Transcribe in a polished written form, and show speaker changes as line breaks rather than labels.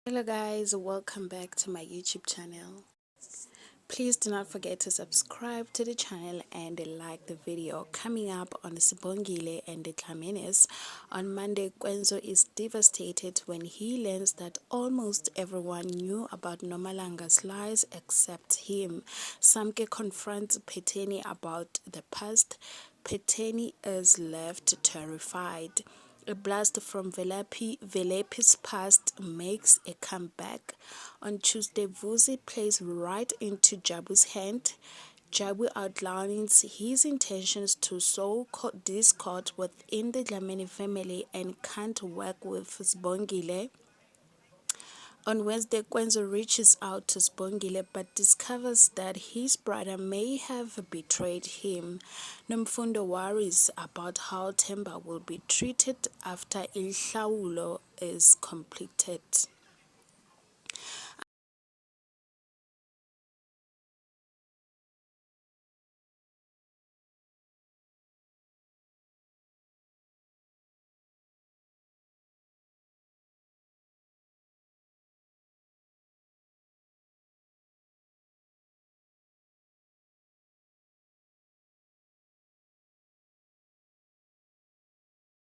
Hello guys, welcome back to my YouTube channel. Please do not forget to subscribe to the channel and like the video. Coming up on Sibongile and Dlaminis, on Monday, Kwenzo is devastated when he learns that almost everyone knew about Nomalanga's lies except him. Samke confronts Phetheni about the past. Phetheni is left terrified. A blast from Velepi's past makes a comeback. On Tuesday, Vusi plays right into Jabu's hand. Jabu outlines his intentions to sow discord within the Dlamini family and can't work with Sibongile. On Wednesday, Kwenzo reaches out to Sibongile but discovers that his brother may have betrayed him. Nomfundo worries about how Temba will be treated after Ilhlaulo is completed.